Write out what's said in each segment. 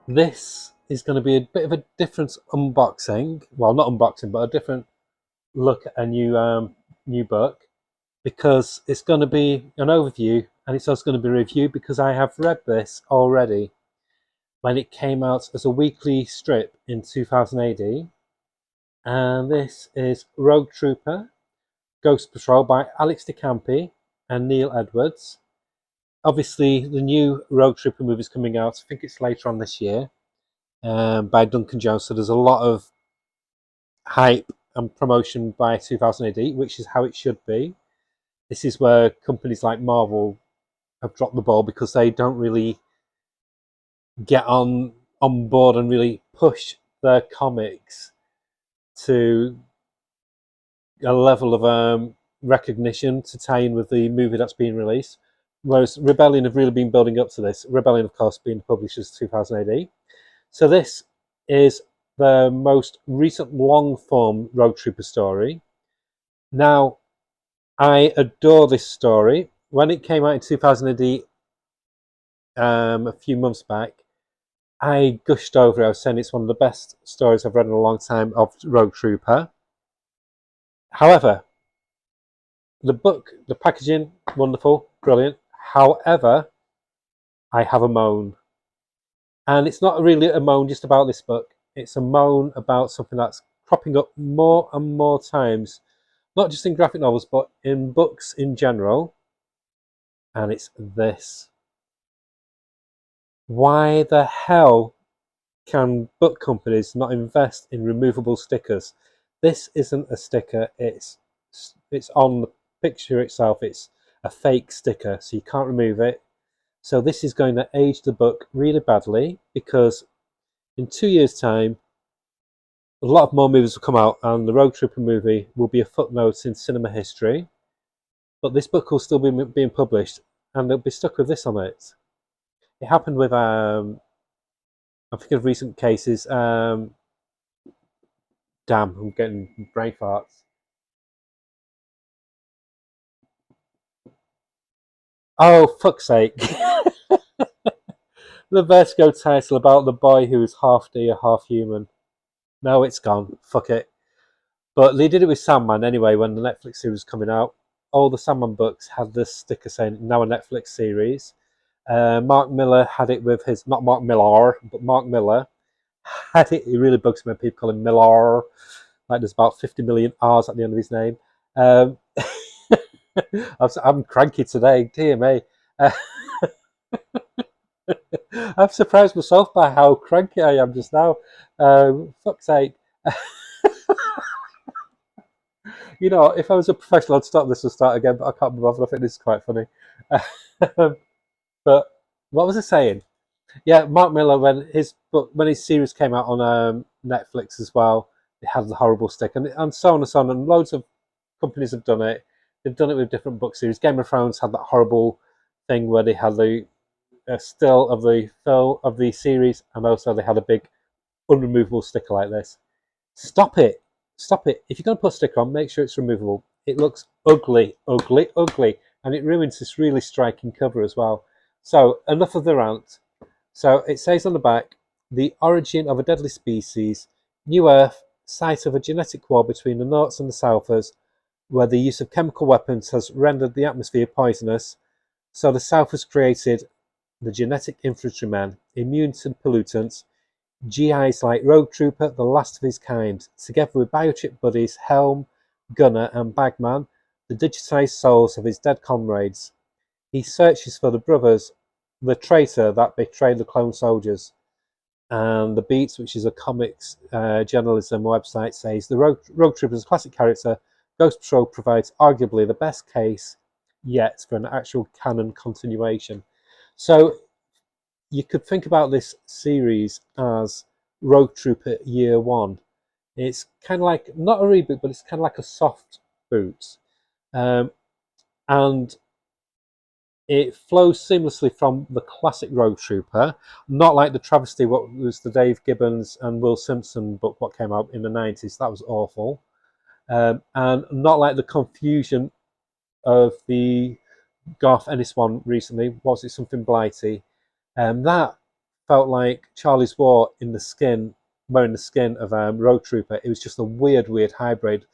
This is going to be a bit of a different unboxing. Well, not unboxing, but a different look at a new book, because it's going to be an overview and it's also going to be a review because I have read this already when it came out as a weekly strip in 2000 AD. And this is Rogue Trooper Ghost Patrol by Alex de Campi and Neil Edwards. Obviously, the new Rogue Trooper movie is coming out. I think it's later on this year, by Duncan Jones. So there's a lot of hype and promotion by 2000 AD, which is how it should be. This is where companies like Marvel have dropped the ball because they don't really get on board and really push their comics to a level of recognition to tie in with the movie that's being released. Whereas Rebellion have really been building up to this. Rebellion, of course, being published as 2000 AD. So this is the most recent long-form Rogue Trooper story. Now, I adore this story. When it came out in 2000 AD, a few months back, I gushed over it. I was saying it's one of the best stories I've read in a long time of Rogue Trooper. However, the book, the packaging, wonderful, brilliant. However, I have a moan. And it's not really a moan just about this book. It's a moan about something that's cropping up more and more times, not just in graphic novels, but in books in general. And it's this. Why the hell can book companies not invest in removable stickers? This isn't a sticker, it's on the picture itself. It's a fake sticker, so you can't remove it. So this is going to age the book really badly, because in 2 years' time, a lot of more movies will come out, and the Rogue Trooper movie will be a footnote in cinema history. But this book will still be being published, and they'll be stuck with this on it. It happened with I'm thinking of recent cases. Damn, I'm getting brain farts. Oh, fuck's sake. The Vertigo title about the boy who is half deer, half human. No, it's gone. Fuck it. But they did it with Sandman anyway when the Netflix series was coming out. All the Sandman books had this sticker saying, now a Netflix series. Mark Miller had it with his, not Mark Millar, but Mark Miller had it. It really bugs me when people call him Millar. Like there's about 50 million R's at the end of his name. Um, I'm cranky today, dear me. I've surprised myself by how cranky I am just now. Fuck's sake. You know, if I was a professional, I'd stop this and start again, but I can't be bothered. I think this is quite funny. But what was I saying? Yeah, Mark Miller, when his book, when his series came out on Netflix as well, it had the horrible stick, and so on and so on. And loads of companies have done it. They've done it with different book series. Game of Thrones had that horrible thing where they had the still of the film of the series, and also they had a big unremovable sticker like this. Stop it! Stop it! If you're going to put a sticker on, make sure it's removable. It looks ugly, ugly, ugly, and it ruins this really striking cover as well. So enough of the rant. So it says on the back, the origin of a deadly species, New Earth, site of a genetic war between the Norts and the Southers, where the use of chemical weapons has rendered the atmosphere poisonous. So the South has created the genetic infantrymen, immune to pollutants, GIs like Rogue Trooper, the last of his kind, together with biochip buddies Helm, Gunner, and Bagman, the digitized souls of his dead comrades. He searches for the brothers, the traitor that betrayed the clone soldiers. And The Beats, which is a comics journalism website, says the Rogue Trooper is a classic character. Ghost Patrol provides arguably the best case yet for an actual canon continuation. So you could think about this series as Rogue Trooper Year One. It's kind of like, not a reboot, but it's kind of like a soft boot. And it flows seamlessly from the classic Rogue Trooper, not like the travesty what was the Dave Gibbons and Will Simpson book what came out in the 90s. That was awful. And not like the confusion of the Garth Ennis one recently. Was it something blighty? That felt like Charlie's War in the skin, wearing the skin of Rogue Trooper. It was just a weird hybrid,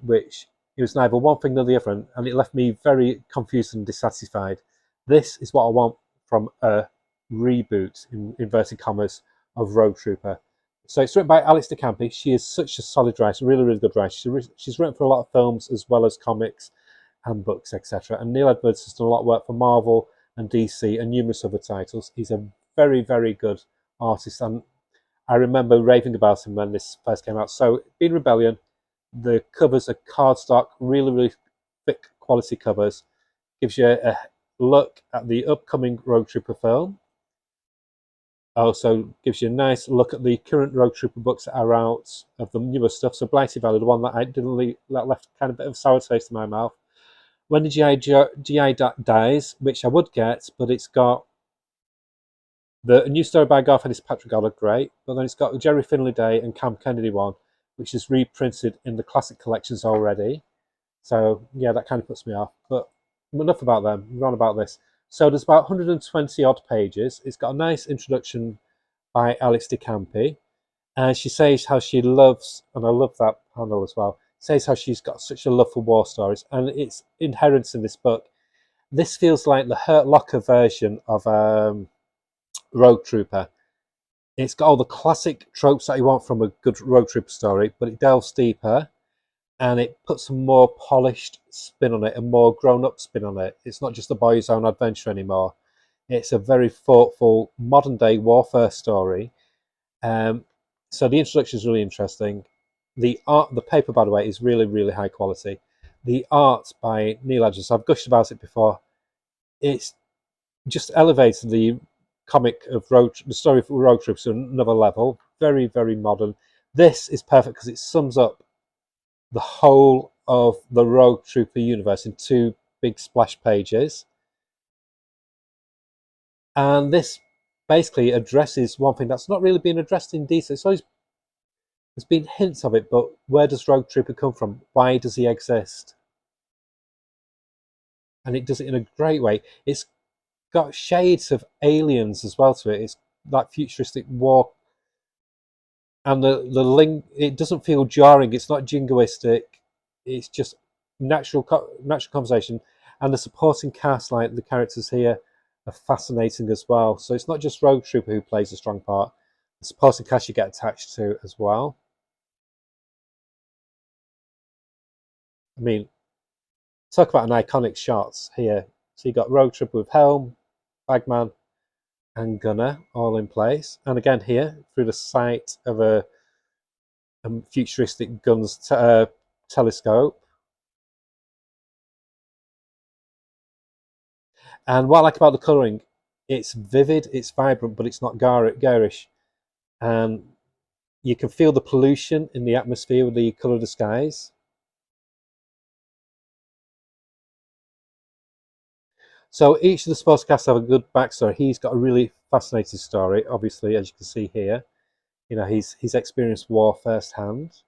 which it was neither one thing nor the other, and it left me very confused and dissatisfied. This is what I want from a reboot, in inverted commas, of Rogue Trooper. So it's written by Alex de Campi. She is such a solid writer, really good writer. She's written for a lot of films as well as comics and books, etc. And Neil Edwards has done a lot of work for Marvel and DC and numerous other titles. He's a very good artist, and I remember raving about him when this first came out. So, Being Rebellion, the covers are cardstock, really thick quality covers. Gives you a look at the upcoming Rogue Trooper film. Also gives you a nice look at the current Rogue Trooper books that are out of the newer stuff. So Blighty Valley, the one that I didn't leave, that left kind of a bit of a sour taste in my mouth. When the GI dies, which I would get, but it's got a new story by Garth Ennis, Patrick Goddard, great. But then it's got the Jerry Finley Day and Cam Kennedy one, which is reprinted in the classic collections already. So yeah, that kind of puts me off. But enough about them. We're on about this. So there's about 120 odd pages. It's got a nice introduction by Alex de Campi. And she says how she loves, and I love that panel as well, says how she's got such a love for war stories. And it's inherent in this book. This feels like the Hurt Locker version of Rogue Trooper. It's got all the classic tropes that you want from a good Rogue Trooper story, but it delves deeper and it puts a more polished spin on it, a more grown-up spin on it. It's not just a boy's own adventure anymore. It's a very thoughtful, modern-day warfare story. So the introduction is really interesting. The art, the paper, by the way, is really high quality. The art by Neil Edwards, I've gushed about it before. It's just elevated the comic of the story of Rogue Trooper to another level. Very modern. This is perfect because it sums up the whole of the Rogue Trooper universe in 2 big splash pages. And this basically addresses one thing that's not really been addressed in detail. There's been hints of it, but where does Rogue Trooper come from? Why does he exist? And it does it in a great way. It's got shades of Aliens as well to it. It's like futuristic war, and the link, it doesn't feel jarring. It's not jingoistic. It's just natural conversation, and the supporting cast, like the characters here, are fascinating as well. So it's not just Rogue Trooper who plays a strong part. The supporting cast you get attached to as well. I mean, talk about an iconic shots here. So you got Rogue Trooper with helm, Bagman, and Gunner all in place. And again here, through the sight of a futuristic guns telescope. And what I like about the colouring, it's vivid, it's vibrant, but it's not garish. And you can feel the pollution in the atmosphere with the colour of the skies. So each of the sportscasts have a good backstory. He's got a really fascinating story, obviously, as you can see here. You know, he's experienced war firsthand.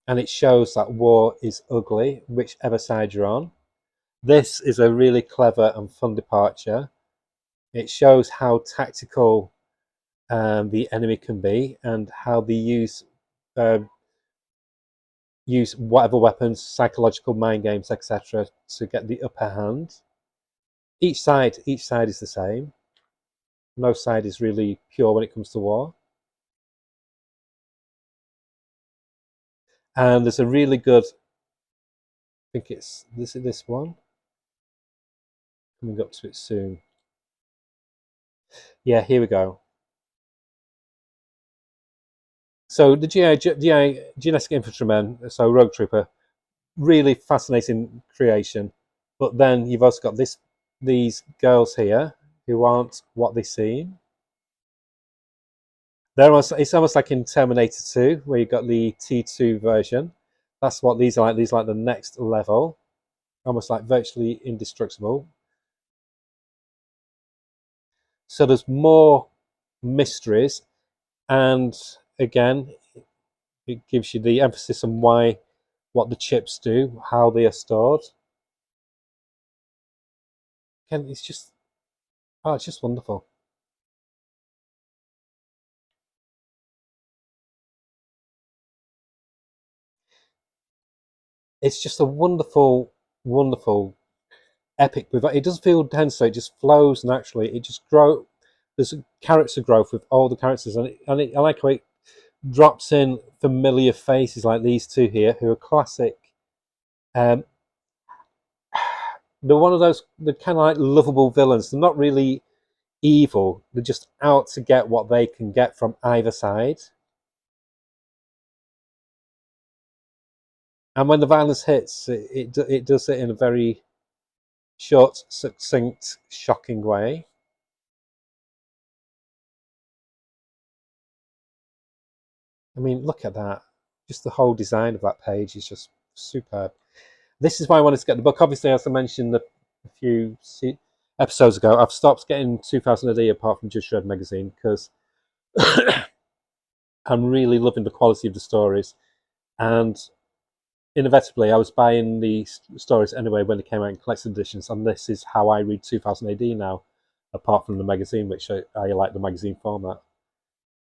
And it shows that war is ugly, whichever side you're on. This is a really clever and fun departure. It shows how tactical the enemy can be and how they use whatever weapons, psychological mind games, etc., to get the upper hand. Each side is the same. No side is really pure when it comes to war. And there's a really good, I think it's this one, coming up to it soon. Yeah, here we go. So the GI Genetic Infantrymen, so Rogue Trooper, really fascinating creation. But then you've also got these girls here who aren't what they seem. It's almost like in Terminator 2, where you've got the T2 version. That's what these are like. These are like the next level, almost like virtually indestructible. So there's more mysteries, and again, it gives you the emphasis on what the chips do, how they are stored. Again, it's just, Oh, it's just wonderful. It's just a wonderful, wonderful epic book. It doesn't feel dense, so it just flows naturally. It just grow. There's a character growth with all the characters, I like how it drops in familiar faces like these two here, who are classic. Um, they're one of those. They're kind of like lovable villains. They're not really evil. They're just out to get what they can get from either side. And when the violence hits, it does it in a very short, succinct, shocking way. I mean, look at that. Just the whole design of that page is just superb. This is why I wanted to get the book. Obviously, as I mentioned a few episodes ago, I've stopped getting 2000 AD apart from Judge Dredd magazine because I'm really loving the quality of the stories. And inevitably, I was buying the stories anyway when they came out in collected editions, and this is how I read 2000 AD now, apart from the magazine, which I like the magazine format.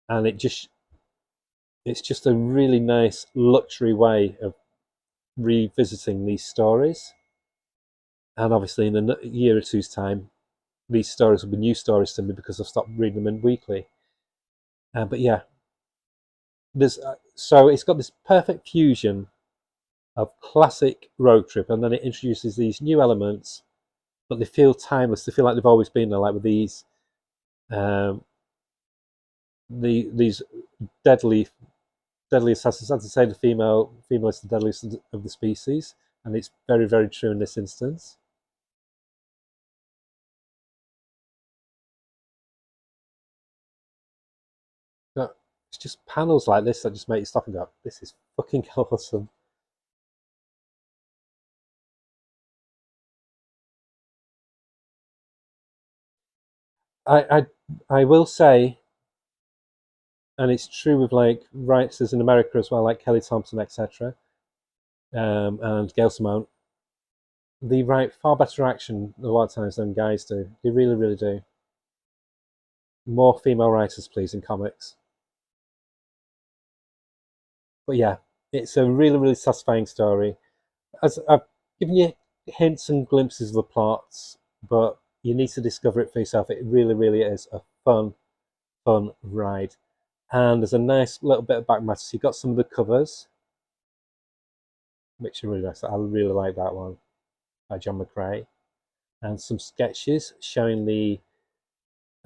And it's just a really nice luxury way of revisiting these stories. And obviously, in a year or two's time, these stories will be new stories to me because I've stopped reading them in weekly. But yeah, there's so it's got this perfect fusion of classic Rogue Trip, and then it introduces these new elements, but they feel timeless. They feel like they've always been there, like with um, these deadly assassins. As I say, the female is the deadliest of the species, and it's very, very true in this instance. But it's just panels like this that just make you stop and go, "This is fucking awesome." I I will say, and it's true with like writers in America as well, like Kelly Thompson, etc., and Gail Simone. They write far better action a lot of times than guys do. They really, really do. More female writers, please, in comics. But yeah, it's a really, really satisfying story. As I've given you hints and glimpses of the plots, but you need to discover it for yourself. It really, really is a fun, fun ride. And there's a nice little bit of back matter. So you've got some of the covers, which are really nice. I really like that one by John McCrae. And some sketches showing the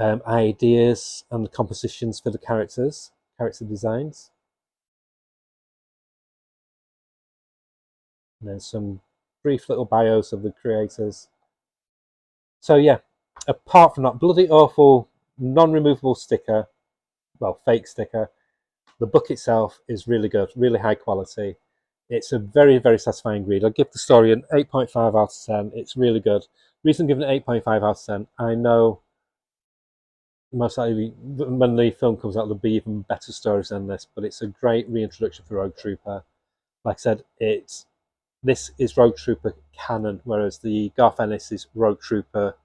ideas and the compositions for the character designs. And then some brief little bios of the creators. So yeah, apart from that bloody awful non-removable sticker, well, fake sticker, the book itself is really good, really high quality. It's a very, very satisfying read. I'll give the story an 8.5 out of 10. It's really good. The reason I'm giving it 8.5 out of 10, I know most likely when the film comes out, there'll be even better stories than this, but it's a great reintroduction for Rogue Trooper. Like I said, this is Rogue Trooper canon, whereas the Garth Ennis is Rogue Trooper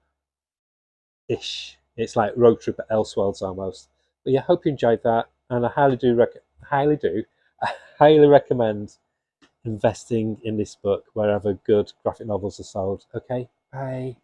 ish. It's like Rogue Trooper Elseworlds almost. But yeah, hope you enjoyed that, and I highly do, I highly recommend investing in this book wherever good graphic novels are sold. Okay, bye.